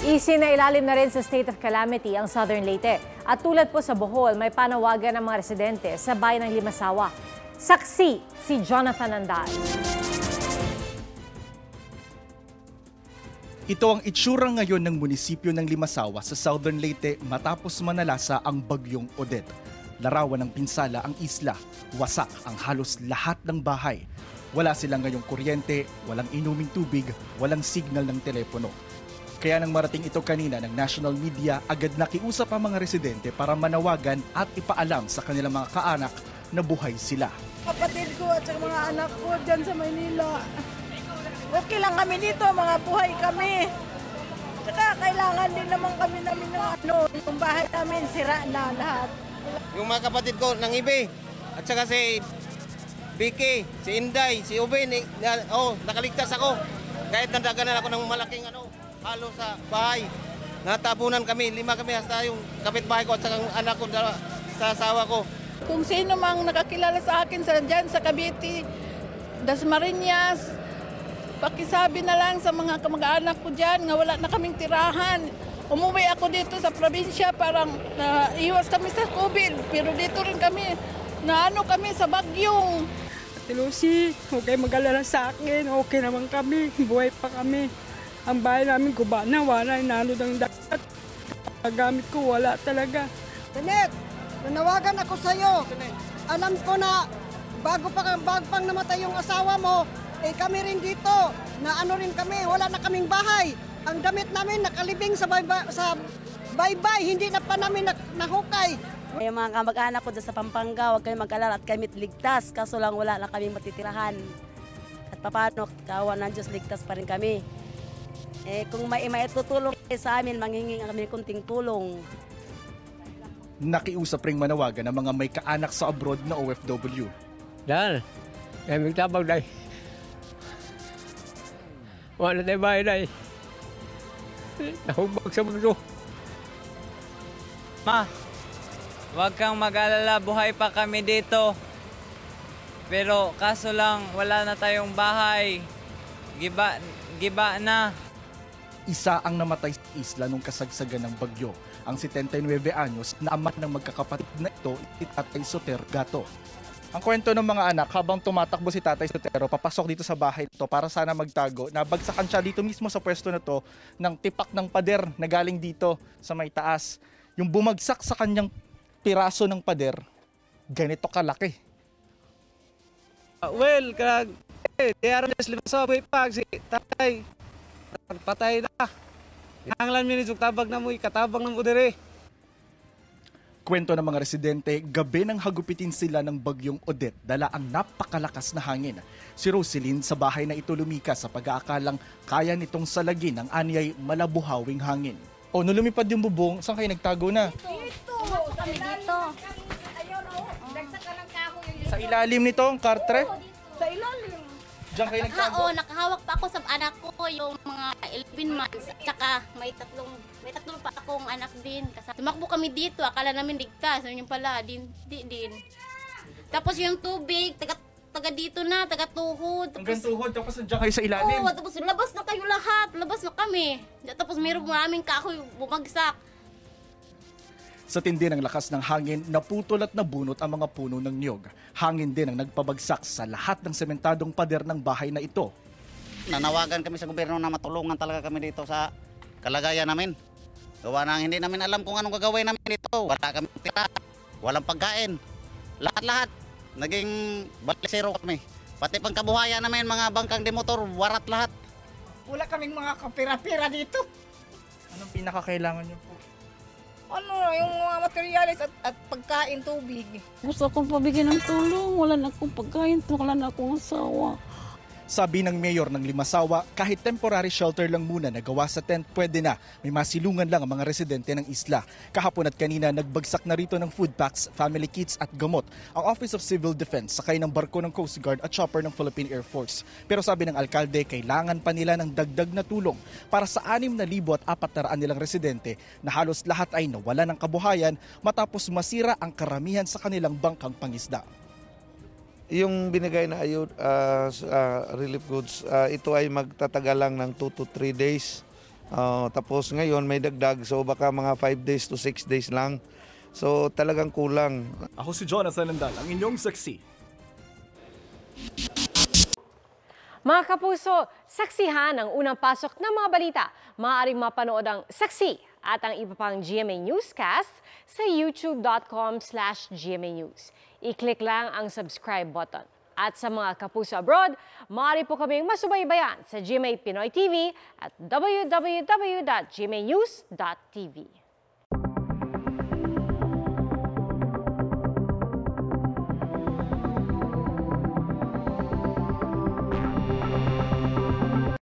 Isinailalim na rin sa state of calamity ang Southern Leyte. At tulad po sa Bohol, may panawagan ng mga residente sa bayan ng Limasawa. Saksi si Jonathan Andal. Ito ang itsura ngayon ng munisipyo ng Limasawa sa Southern Leyte matapos manalasa ang bagyong Odette. Larawan ng pinsala ang isla, wasak ang halos lahat ng bahay. Wala silang ngayong kuryente, walang inuming tubig, walang signal ng telepono. Kaya nang marating ito kanina ng national media, agad nakiusap ang mga residente para manawagan at ipaalam sa kanilang mga kaanak na buhay sila. Kapatid ko at sa mga anak ko dyan sa Maynila, okay lang kami dito, mga buhay kami. Saka kailangan din naman kami namin ng yung bahay namin sira na lahat. Yung mga kapatid ko ng Ibe, at saka si Vicky, si Inday, si Ube, nakaligtas ako. Kahit nandaganan ako ng malaking halo sa bahay. Natabunan kami, 5 kami hasta yung kapitbahay ko at saka anak ko sa asawa ko. Kung sino mang nakakilala sa akin dyan sa Cavite, Dasmariñas, pakisabi na lang sa mga kamag-anak ko dyan nga wala na kaming tirahan. Umuwi ako dito sa probinsya, parang iwas kami sa COVID, pero dito rin kami, kami sa bagyong. Ate Lucy, huwag kayo mag-alala sa akin, okay naman kami, buhay pa kami. Ang bahay namin guba na, wala, inanod ang dagat. Gamit ko, wala talaga. Tenet, nanawagan ako sa'yo. Alam ko na bago pang namatay yung asawa mo, kami rin dito, na rin kami, wala na kaming bahay. Ang damit namin nakalibing sa baybay, hindi na pa namin nahukay. Yung mga kamag-anak ko sa Pampanga, huwag kayo mag-alala at kami ligtas, kaso lang wala na kaming matitirahan. At paano, kawan ng Diyos, ligtas pa rin kami. Kung may maitutulong sa amin, manghingi kami kunting tulong. Nakiusap ring manawagan ng mga may kaanak sa abroad na OFW. Dahil, may tabag dahil. Wala tayo bahay dahil. Nahubag sa mundo. Ma, huwag kang mag-alala, buhay pa kami dito. Pero kaso lang, wala na tayong bahay. Giba na. Isa ang namatay sa isla nung kasagsagan ng bagyo. Ang 79 anyos na ama ng magkakapatid na ito, si Tatay Sotero Gato. Ang kwento ng mga anak, habang tumatakbo si Tatay Sotero, papasok dito sa bahay ito para sana magtago, nabagsakan siya dito mismo sa pwesto na to ng tipak ng pader na galing dito sa may taas. Yung bumagsak sa kanyang piraso ng pader, ganito kalaki. Well, diyaran na sila sa buhay pag si Tatay. Patay na. Hanglan minizog tabag na mo, katabang ng udere. Kwento ng mga residente, gabi nang hagupitin sila ng bagyong Odette, dala ang napakalakas na hangin. Si Roselyn sa bahay na ito lumikas sa pag-aakalang kaya nitong salagin ang anyay malabuhawing hangin. O, nung lumipad yung bubong, saan kayo nagtago na? Dito! Kami dito. Sa ilalim nito, ang kartre? Sa ilalim. Diyan kayo nagtago? Nakahawak pa ako sa anak ko, yung mga 11 months. Tsaka may tatlong pa akong anak din. Tumakbo kami dito, akala namin ligtas. Yung pala, din. Tapos yung tubig, taga dito na, taga tuhod. Hanggang tuhod, tapos nandiyan kayo sa ilalim? Oo, tapos labas na kayo lahat. Labas na kami. Tapos mayroong maraming kahoy bumagsak. Sa tindi ng lakas ng hangin, naputol at nabunot ang mga puno ng niyog. Hangin din ang nagpabagsak sa lahat ng sementadong pader ng bahay na ito. Nanawagan kami sa gobyerno na matulungan talaga kami dito sa kalagayan namin. Gawa na hindi namin alam kung anong gagawin namin dito. Wala kami tira, walang pagkain. Lahat-lahat, naging balisero kami. Pati pangkabuhayan namin, mga bangkang demotor, warat lahat. Wala kaming mga kapira-pira dito. Anong pinakakailangan niyo po? Yung mga materialis at pagkain, tubig. Gusto akong pabigyan ng tulong, wala na akong pagkain, wala na akong asawa. Sabi ng mayor ng Limasawa, kahit temporary shelter lang muna na gawa sa tent, pwede na. May masilungan lang ang mga residente ng isla. Kahapon at kanina, nagbagsak na rito ng food packs, family kits at gamot ang Office of Civil Defense sakay ng barko ng Coast Guard at chopper ng Philippine Air Force. Pero sabi ng alkalde, kailangan pa nila ng dagdag na tulong para sa 6,400 nilang residente na halos lahat ay nawala ng kabuhayan matapos masira ang karamihan sa kanilang bangkang pangisda. Yung binigay na relief goods, ito ay magtatagal lang ng 2 to 3 days. Tapos ngayon may dagdag, so baka mga 5 days to 6 days lang. So talagang kulang. Ako si Jonathan Andal, ang inyong saksi. Mga kapuso, saksihan ang unang pasok ng mga balita. Maaaring mapanood ang Saksi at ang iba pang GMA Newscast sa youtube.com/GMA News. I-click lang ang subscribe button. At sa mga kapuso abroad, maaari po kaming masubaybayan sa GMA Pinoy TV at www.gmanews.tv.